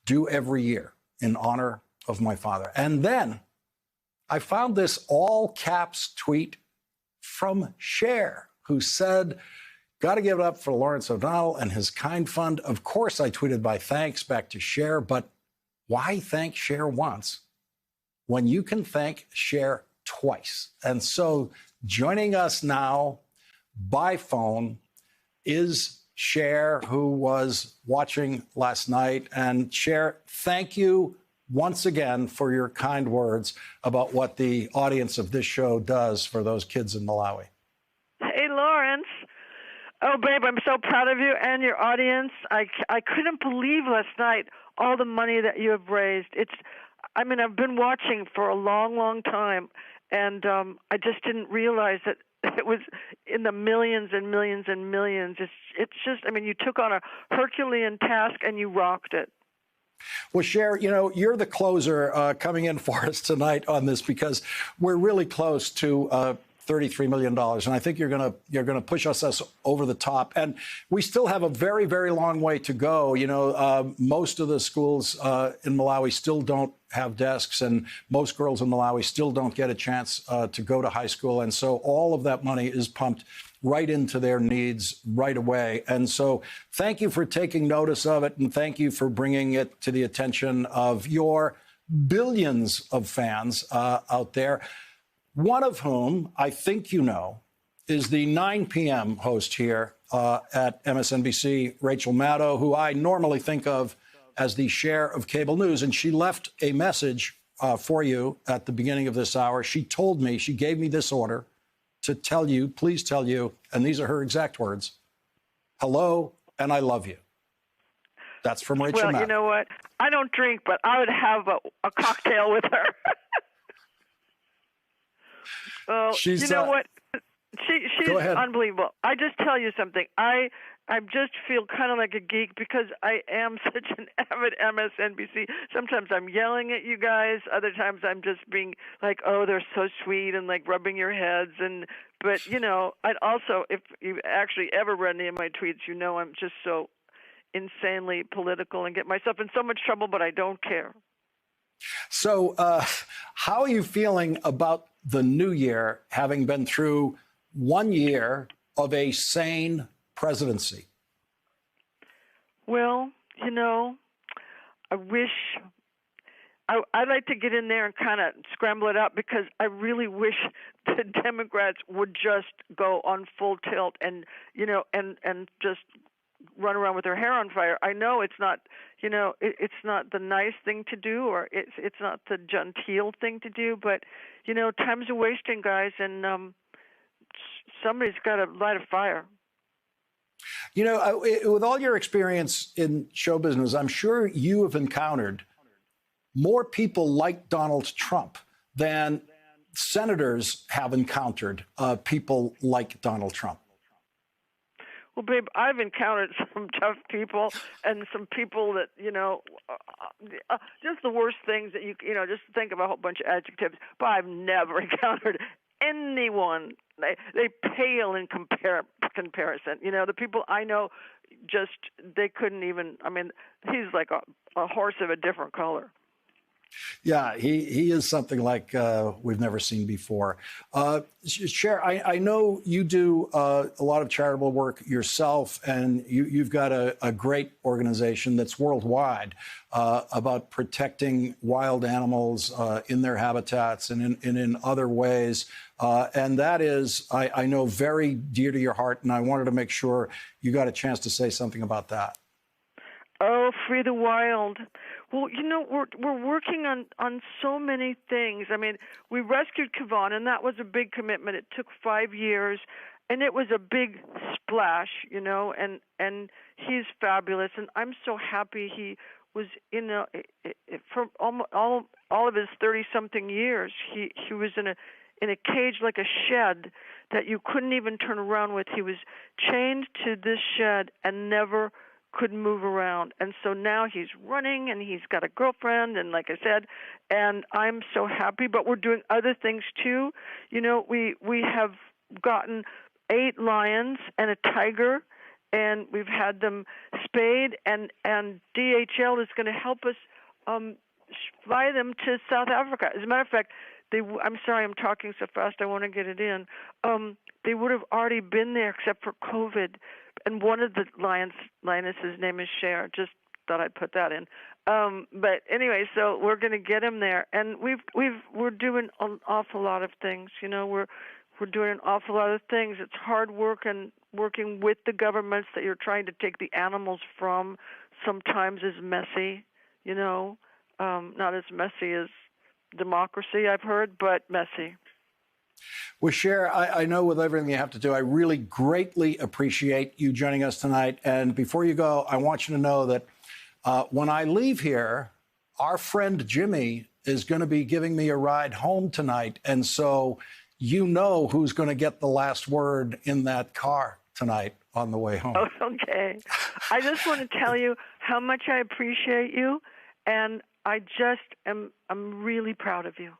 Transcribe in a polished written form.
do every year in honor of my father. And then I found this all caps tweet from Cher, who said, got to give it up for Lawrence O'Donnell and his kind fund. Of course, I tweeted my thanks back to Cher, but why thank Cher once when you can thank Cher twice? And so joining us now by phone is Cher, who was watching last night. And Cher, thank you once again for your kind words about what the audience of this show does for those kids in Malawi. Hey, Lawrence. Oh, babe, I'm so proud of you and your audience. I couldn't believe last night all the money that you have raised. I've been watching for a long, long time, and I just didn't realize that it was in the millions and millions and millions. It's just, you took on a Herculean task and you rocked it. Well, Cher, you're the closer coming in for us tonight on this because we're really close to $33 million. And I think you're gonna push us over the top. And we still have a very, very long way to go. Most of the schools in Malawi still don't have desks, and most girls in Malawi still don't get a chance to go to high school. And so all of that money is pumped right into their needs right away. And so thank you for taking notice of it, and thank you for bringing it to the attention of your billions of fans out there. One of whom I think is the 9 p.m. host here at MSNBC, Rachel Maddow, who I normally think of as the Cher of cable news. And she left a message for you at the beginning of this hour. She gave me this order to tell you, please tell you, and these are her exact words, hello, and I love you. That's from Rachel Maddow. Well, you know what? I don't drink, but I would have a cocktail with her. Well, you know what? She's unbelievable. I just tell you something. I just feel kind of like a geek because I am such an avid MSNBC. Sometimes I'm yelling at you guys. Other times I'm just being like, oh, they're so sweet and like rubbing your heads. But I'd also, if you actually ever read any of my tweets, I'm just so insanely political and get myself in so much trouble, but I don't care. So how are you feeling about the new year, having been through 1 year of a sane presidency? Well, I wish I'd like to get in there and kind of scramble it up because I really wish the Democrats would just go on full tilt and just run around with their hair on fire. I know it's not, it's not the nice thing to do, or it's not the genteel thing to do, but time's a wasting, guys, and somebody's got to light a fire. With all your experience in show business, I'm sure you have encountered more people like Donald Trump than senators have encountered people like Donald Trump. Well, babe, I've encountered some tough people and some people that, just the worst things that just think of a whole bunch of adjectives. But I've never encountered anyone. They pale in comparison. The people I know, they couldn't even. He's like a horse of a different color. Yeah, he is something like we've never seen before. Cher, I know you do a lot of charitable work yourself, and you've got a great organization that's worldwide about protecting wild animals in their habitats and in other ways. And that is, I know, very dear to your heart, and I wanted to make sure you got a chance to say something about that. Oh, Free the Wild. Well, we're working on so many things. We rescued Kevon, and that was a big commitment. It took 5 years, and it was a big splash, and he's fabulous. And I'm so happy he was for all of his 30-something years. He was in a cage like a shed that you couldn't even turn around with. He was chained to this shed and never couldn't move around. And so now he's running and he's got a girlfriend, and like I said, and I'm so happy, but we're doing other things too. We have gotten 8 lions and a tiger and we've had them spayed, and DHL is going to help us fly them to South Africa. As a matter of fact, I'm sorry, I'm talking so fast. I want to get it in. They would have already been there except for COVID, and one of the lionesses' name is Cher. Just thought I'd put that in. But anyway, so we're going to get him there, and we're doing an awful lot of things. You know, we're doing an awful lot of things. It's hard work and working with the governments that you're trying to take the animals from. Sometimes is messy. You know, not as messy as democracy, I've heard, but messy. Well, Cher, I know with everything you have to do, I really greatly appreciate you joining us tonight. And before you go, I want you to know that when I leave here, our friend Jimmy is going to be giving me a ride home tonight. And so you know who's going to get the last word in that car tonight on the way home. Oh, okay. I just want to tell you how much I appreciate you, and I'm really proud of you.